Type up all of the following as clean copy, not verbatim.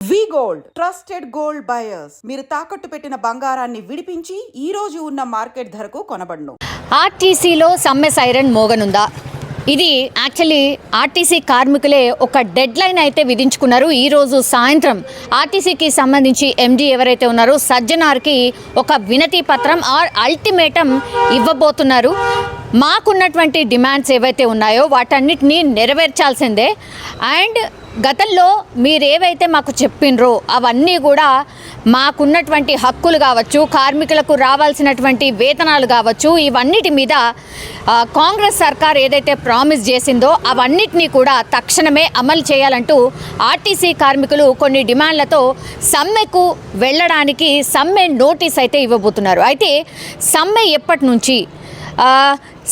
వి gold trusted gold buyers మీరు తాకట్టు పెట్టిన బంగారాన్ని విడిపించి ఈ రోజు ఉన్న మార్కెట్ ధరకు కొనబడును. ఆర్టీసీలో సమ్మె సైరన్ మోగనుందా? ఇది యాక్చువల్లీ ఆర్టీసీ కార్మికులే ఒక డెడ్ లైన్ అయితే విధించుకున్నారు. ఈరోజు సాయంత్రం ఆర్టీసీకి సంబంధించి ఎండీ ఎవరైతే ఉన్నారో సజ్జనార్కి ఒక వినతి పత్రం ఆర్ అల్టిమేటం ఇవ్వబోతున్నారు. మాకున్నటువంటి డిమాండ్స్ ఏవైతే ఉన్నాయో వాటన్నిటినీ నెరవేర్చాల్సిందే. అండ్ గతంలో మీరేవైతే మాకు చెప్పినరో అవన్నీ కూడా మాకున్నటువంటి హక్కులు కావచ్చు, కార్మికులకు రావాల్సినటువంటి వేతనాలు కావచ్చు, ఇవన్నిటి మీద కాంగ్రెస్ సర్కార్ ఏదైతే ప్రామిస్ చేసిందో అవన్నిటినీ కూడా తక్షణమే అమలు చేయాలంటూ ఆర్టీసీ కార్మికులు కొన్ని డిమాండ్లతో సమ్మెకు వెళ్ళడానికి సమ్మె నోటీస్ అయితే ఇవ్వబోతున్నారు. అయితే సమ్మె ఎప్పటి నుంచి?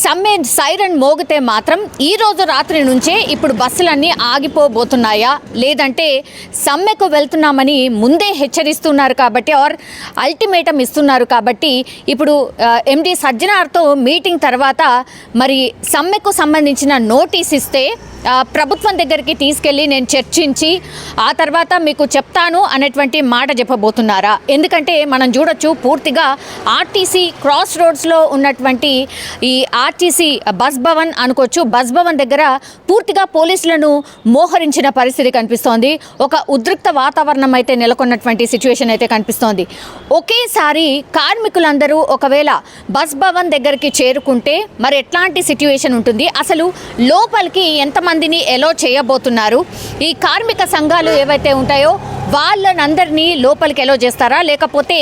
సమ్మె సైరన్ మోగితే మాత్రం ఈరోజు రాత్రి నుంచే ఇప్పుడు బస్సులన్నీ ఆగిపోబోతున్నాయా, లేదంటే సమ్మెకు వెళ్తున్నామని ముందే హెచ్చరిస్తున్నారు కాబట్టి ఆర్ అల్టిమేటం ఇస్తున్నారు కాబట్టి ఇప్పుడు ఎండీ సజ్జనార్తో మీటింగ్ తర్వాత మరి సమ్మెకు సంబంధించిన నోటీస్ ఇస్తే ప్రభుత్వం దగ్గరికి తీసుకెళ్ళి నేను చర్చించి ఆ తర్వాత మీకు చెప్తాను అనేటువంటి మాట చెప్పబోతున్నారా? ఎందుకంటే మనం చూడొచ్చు పూర్తిగా ఆర్టీసీ క్రాస్ రోడ్స్లో ఉన్నటువంటి ఈ ఆర్టీసీ బస్ భవన్ అనుకోవచ్చు, బస్ భవన్ దగ్గర పూర్తిగా పోలీసులను మోహరించిన పరిస్థితి కనిపిస్తోంది. ఒక ఉద్రిక్త వాతావరణం అయితే నెలకొన్నటువంటి సిచ్యువేషన్ అయితే కనిపిస్తోంది. ఒకేసారి కార్మికులందరూ ఒకవేళ బస్ భవన్ దగ్గరికి చేరుకుంటే మరి ఎట్లాంటి సిచ్యువేషన్ ఉంటుంది? అసలు లోపలికి ఎంతమందిని ఎలో చేయబోతున్నారు? ఈ కార్మిక సంఘాలు ఏవైతే ఉంటాయో వాళ్ళనందరినీ లోపలికి ఎలో చేస్తారా, లేకపోతే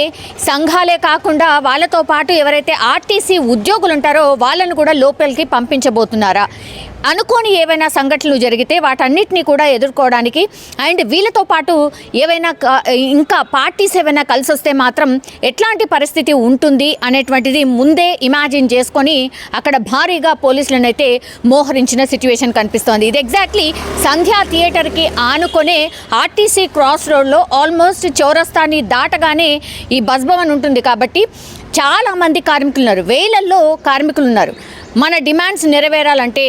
సంఘాలే కాకుండా వాళ్ళతో పాటు ఎవరైతే ఆర్టీసీ ఉద్యోగులు ఉంటారో వాళ్ళను కూడా లోపలికి పంపించబోతున్నారా? అనుకోని ఏవైనా సంఘటనలు జరిగితే వాటన్నిటినీ కూడా ఎదుర్కోవడానికి అండ్ వీళ్ళతో పాటు ఏవైనా ఇంకా పార్టీస్ ఏవైనా కలిసి వస్తే మాత్రం ఎట్లాంటి పరిస్థితి ఉంటుంది అనేటువంటిది ముందే ఇమాజిన్ చేసుకొని అక్కడ భారీగా పోలీసులను అయితే మోహరించిన సిచ్యువేషన్ కనిపిస్తోంది. ఇది ఎగ్జాక్ట్లీ సంధ్యా థియేటర్కి ఆనుకొనే ఆర్టీసీ క్రాస్ రోడ్లో ఆల్మోస్ట్ చౌరస్తాని దాటగానే ఈ బస్ భవన్ ఉంటుంది కాబట్టి చాలామంది కార్మికులు ఉన్నారు, వేలల్లో కార్మికులు ఉన్నారు. మన డిమాండ్స్ నెరవేరాలంటే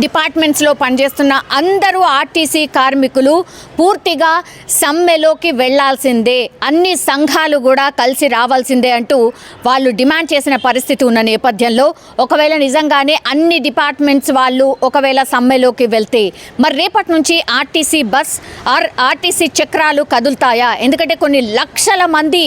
డిపార్ట్మెంట్స్లో పనిచేస్తున్న అందరూ ఆర్టీసీ కార్మికులు పూర్తిగా సమ్మెలోకి వెళ్లాల్సిందే, అన్ని సంఘాలు కూడా కలిసి రావాల్సిందే అంటూ వాళ్ళు డిమాండ్ చేసిన పరిస్థితి ఉన్న నేపథ్యంలో ఒకవేళ నిజంగానే అన్ని డిపార్ట్మెంట్స్ వాళ్ళు ఒకవేళ సమ్మెలోకి వెళ్తే మరి రేపటి నుంచి ఆర్టీసీ బస్ ఆర్ ఆర్టీసీ చక్రాలు కదులుతాయా? ఎందుకంటే కొన్ని లక్షల మంది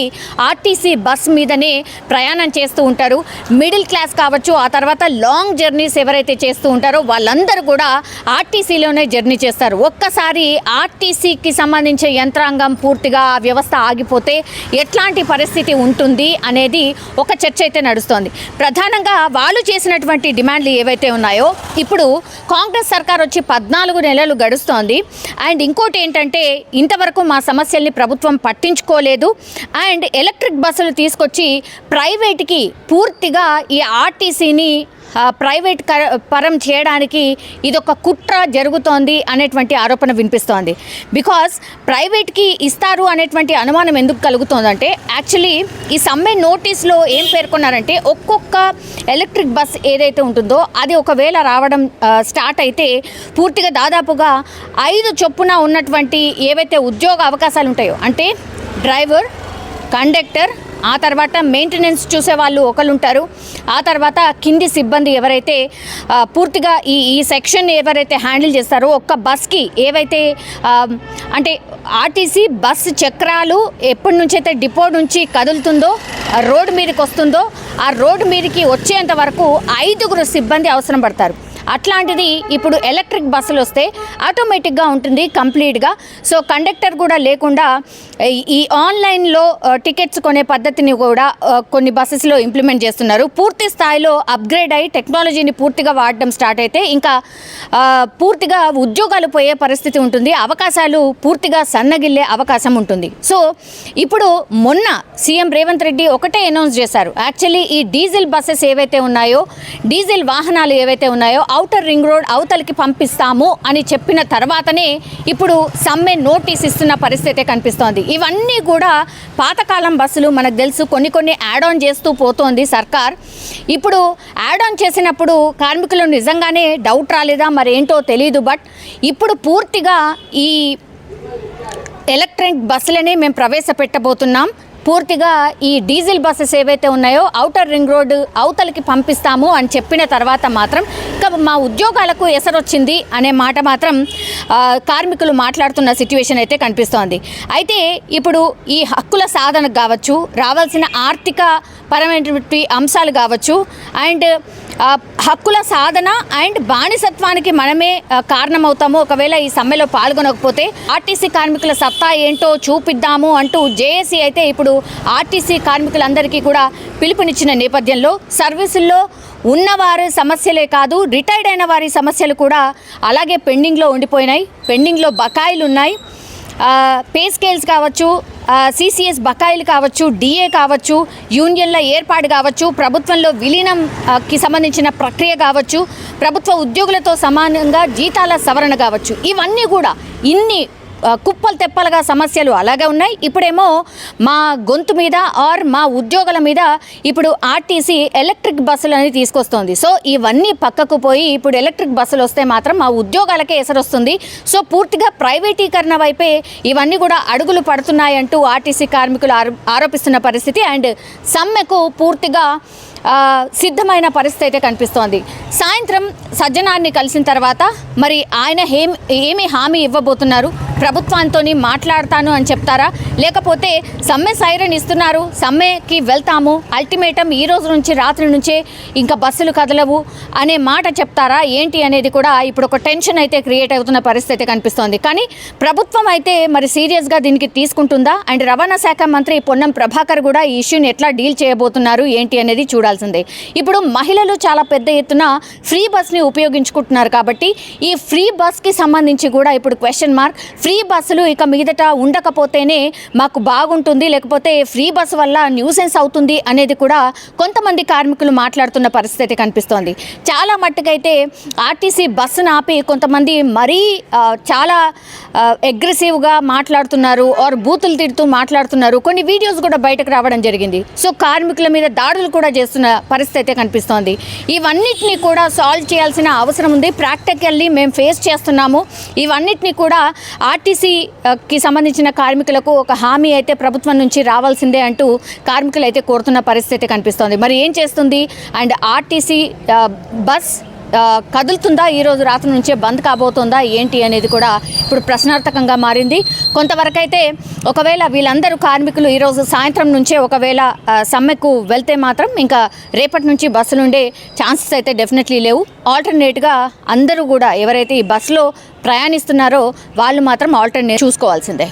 ఆర్టీసీ బస్ మీదనే ప్రయాణం చేస్తూ ఉంటారు. మిడిల్ క్లాస్ కావచ్చు, ఆ తర్వాత లాంగ్ జర్నీస్ ఎవరైతే చేస్తూ ఉంటారో వాళ్ళందరూ కూడా ఆర్టీసీలోనే జర్నీ చేస్తారు. ఒక్కసారి ఆర్టీసీకి సంబంధించిన యంత్రాంగం పూర్తిగా ఆ వ్యవస్థ ఆగిపోతే ఎట్లాంటి పరిస్థితి ఉంటుంది అనేది ఒక చర్చ అయితే నడుస్తోంది. ప్రధానంగా వాళ్ళు చేసినటువంటి డిమాండ్లు ఏవైతే ఉన్నాయో ఇప్పుడు కాంగ్రెస్ సర్కార్ వచ్చి 14 నెలలు గడుస్తోంది. అండ్ ఇంకోటి ఏంటంటే ఇంతవరకు మా సమస్యల్ని ప్రభుత్వం పట్టించుకోలేదు. అండ్ ఎలక్ట్రిక్ బస్సులు తీసుకొచ్చి ప్రైవేట్కి పూర్తిగా ఈ ఆర్టీసీని ప్రైవేట్ పరం చేయడానికి ఇదొక కుట్ర జరుగుతోంది అనేటువంటి ఆరోపణ వినిపిస్తోంది. బికాస్ ప్రైవేట్కి ఇస్తారు అనేటువంటి అనుమానం ఎందుకు కలుగుతోందంటే యాక్చువల్లీ ఈ సమ్మె నోటీస్లో ఏం పేర్కొన్నారంటే ఒక్కొక్క ఎలక్ట్రిక్ బస్ ఏదైతే ఉంటుందో అది ఒకవేళ రావడం స్టార్ట్ అయితే పూర్తిగా దాదాపుగా 5 చొప్పున ఉన్నటువంటి ఏవైతే ఉద్యోగ అవకాశాలు ఉంటాయో అంటే డ్రైవర్, కండక్టర్, ఆ తర్వాత మెయింటెనెన్స్ చూసే వాళ్ళు ఒకళ్ళు ఉంటారు, ఆ తర్వాత కింది సిబ్బంది ఎవరైతే పూర్తిగా ఈ సెక్షన్ ఎవరైతే హ్యాండిల్ చేస్తారో ఒక్క బస్కి ఏవైతే అంటే ఆర్టీసీ బస్ చక్రాలు ఎప్పటి నుంచి అయితే డిపో నుంచి కదులుతుందో రోడ్డు మీదకి వస్తుందో ఆ రోడ్డు మీదకి వచ్చేంత వరకు 5 సిబ్బంది అవసరం పడతారు. అట్లాంటిది ఇప్పుడు ఎలక్ట్రిక్ బస్సులు వస్తే ఆటోమేటిక్గా ఉంటుంది కంప్లీట్గా. సో కండక్టర్ కూడా లేకుండా ఈ ఆన్లైన్లో టికెట్స్ కొనే పద్ధతిని కూడా కొన్ని బస్సెస్లో ఇంప్లిమెంట్ చేస్తున్నారు. పూర్తి స్థాయిలో అప్గ్రేడ్ అయ్యి టెక్నాలజీని పూర్తిగా వాడడం స్టార్ట్ అయితే ఇంకా పూర్తిగా ఉద్యోగాలు పోయే పరిస్థితి ఉంటుంది, అవకాశాలు పూర్తిగా సన్నగిల్లే అవకాశం ఉంటుంది. సో ఇప్పుడు మొన్న సీఎం రేవంత్ రెడ్డి ఒకటే అనౌన్స్ చేశారు. యాక్చువల్లీ ఈ డీజిల్ బస్సెస్ ఏవైతే ఉన్నాయో, డీజిల్ వాహనాలు ఏవైతే ఉన్నాయో ఔటర్ రింగ్ రోడ్ అవతలికి పంపిస్తాము అని చెప్పిన తర్వాతనే ఇప్పుడు సమ్మె నోటీస్ ఇస్తున్న పరిస్థితి కనిపిస్తోంది. ఇవన్నీ కూడా పాతకాలం బస్సులు మనకు తెలుసు, కొన్ని యాడ్ ఆన్ చేస్తూ పోతోంది సర్కార్. ఇప్పుడు యాడ్ ఆన్ చేసినప్పుడు కార్మికులు నిజంగానే డౌట్ రాలేదా మరి ఏంటో తెలియదు. బట్ ఇప్పుడు పూర్తిగా ఈ ఎలక్ట్రిక్ బస్సులని మేము ప్రవేశపెట్టబోతున్నాం. పూర్తిగా ఈ డీజిల్ బస్సెస్ ఏవైతే ఉన్నాయో ఔటర్ రింగ్ రోడ్డు అవతలకి పంపిస్తాము అని చెప్పిన తర్వాత మాత్రం ఇంకా మా ఉద్యోగాలకు ఎసరొచ్చింది అనే మాట మాత్రం కార్మికులు మాట్లాడుతున్న సిట్యుయేషన్ అయితే కనిపిస్తోంది. అయితే ఇప్పుడు ఈ హక్కుల సాధనకు కావచ్చు, రావాల్సిన ఆర్థిక పరమైనటువంటి అంశాలు కావచ్చు, అండ్ హక్కుల సాధన అండ్ బానిసత్వానికి మనమే కారణమవుతాము ఒకవేళ ఈ సమ్మెలో పాల్గొనకపోతే. ఆర్టీసీ కార్మికుల సత్తా ఏంటో చూపిద్దాము అంటూ జేఏసీ అయితే ఇప్పుడు ఆర్టీసీ కార్మికులందరికీ కూడా పిలుపునిచ్చిన నేపథ్యంలో సర్వీసుల్లో ఉన్నవారి సమస్యలే కాదు, రిటైర్డ్ అయిన వారి సమస్యలు కూడా అలాగే పెండింగ్లో ఉండిపోయినాయి. పెండింగ్లో బకాయిలు ఉన్నాయి. పే స్కేల్స్ కావచ్చు, సిసిఎస్ బకాయిలు కావచ్చు, డిఏ కావచ్చు, యూనియన్ల ఏర్పాటు కావచ్చు, ప్రభుత్వంలో విలీనంకి సంబంధించిన ప్రక్రియ కావచ్చు, ప్రభుత్వ ఉద్యోగులతో సమానంగా జీతాల సవరణ కావచ్చు, ఇవన్నీ కూడా ఇన్ని కుప్పలు తెప్పలుగా సమస్యలు అలాగే ఉన్నాయి. ఇప్పుడేమో మా గొంతు మీద ఆర్ మా ఉద్యోగుల మీద ఇప్పుడు ఆర్టీసీ ఎలక్ట్రిక్ బస్సులు అనేది తీసుకొస్తుంది. సో ఇవన్నీ పక్కకు పోయి ఇప్పుడు ఎలక్ట్రిక్ బస్సులు వస్తే మాత్రం మా ఉద్యోగాలకే ఎసరొస్తుంది. సో పూర్తిగా ప్రైవేటీకరణ వైపే ఇవన్నీ కూడా అడుగులు పడుతున్నాయంటూ ఆర్టీసీ కార్మికులు ఆరోపిస్తున్న పరిస్థితి. అండ్ సమ్మెకు పూర్తిగా సిద్ధమైన పరిస్థితి అయితే కనిపిస్తోంది. సాయంత్రం సజ్జనార్ని కలిసిన తర్వాత మరి ఆయన ఏమి హామీ ఇవ్వబోతున్నారు? ప్రభుత్వంతో మాట్లాడతాను అని చెప్తారా, లేకపోతే సమ్మె సైరన్ ఇస్తున్నారు, సమ్మెకి వెళ్తాము, అల్టిమేటం ఈ రోజు నుంచి రాత్రి నుంచే ఇంకా బస్సులు కదలవు అనే మాట చెప్తారా ఏంటి అనేది కూడా ఇప్పుడు ఒక టెన్షన్ అయితే క్రియేట్ అవుతున్న పరిస్థితి కనిపిస్తోంది. కానీ ప్రభుత్వం అయితే మరి సీరియస్గా దీనికి తీసుకుంటుందా? అండ్ రవాణా శాఖ మంత్రి పొన్నం ప్రభాకర్ కూడా ఈ ఇష్యూని ఎట్లా డీల్ చేయబోతున్నారు ఏంటి అనేది చూడాల్సిందే. ఇప్పుడు మహిళలు చాలా పెద్ద ఎత్తున ఫ్రీ బస్ని ఉపయోగించుకుంటున్నారు కాబట్టి ఈ ఫ్రీ బస్కి సంబంధించి కూడా ఇప్పుడు క్వశ్చన్ మార్క్. ఫ్రీ బస్సులు ఇక మీదట ఉండకపోతేనే మాకు బాగుంటుంది, లేకపోతే ఫ్రీ బస్సు వల్ల న్యూసెన్స్ అవుతుంది అనేది కూడా కొంతమంది కార్మికులు మాట్లాడుతున్న పరిస్థితి కనిపిస్తోంది. చాలా మట్టుకైతే ఆర్టీసీ బస్సును ఆపి కొంతమంది మరీ చాలా అగ్రెసివ్గా మాట్లాడుతున్నారు, ఆర్ బూతులు తిడుతూ మాట్లాడుతున్నారు. కొన్ని వీడియోస్ కూడా బయటకు రావడం జరిగింది. సో కార్మికుల మీద దాడులు కూడా చేస్తున్న పరిస్థితి అయితే కనిపిస్తోంది. ఇవన్నిటిని కూడా సాల్వ్ చేయాల్సిన అవసరం ఉంది. ప్రాక్టికల్లీ మేము ఫేస్ చేస్తున్నాము. ఇవన్నిటిని కూడా ఆర్టీసీకి సంబంధించిన కార్మికులకు ఒక హామీ అయితే ప్రభుత్వం నుంచి రావాల్సిందే అంటూ కార్మికులు అయితే కోరుతున్న పరిస్థితి కనిపిస్తోంది. మరి ఏం చేస్తుంది? అండ్ ఆర్టీసీ బస్ కదులుతుందా, ఈరోజు రాత్రి నుంచే బంద్ కాబోతుందా ఏంటి అనేది కూడా ఇప్పుడు ప్రశ్నార్థకంగా మారింది. కొంతవరకు అయితే ఒకవేళ వీళ్ళందరూ కార్మికులు ఈరోజు సాయంత్రం నుంచే ఒకవేళ సమ్మెకు వెళ్తే మాత్రం ఇంకా రేపటి నుంచి బస్సులు ఉండే ఛాన్సెస్ అయితే డెఫినెట్లీ లేవు. ఆల్టర్నేట్గా అందరూ కూడా ఎవరైతే ఈ బస్సులో ప్రయాణిస్తున్నారో వాళ్ళు మాత్రం ఆల్టర్నేట్ చూసుకోవాల్సిందే.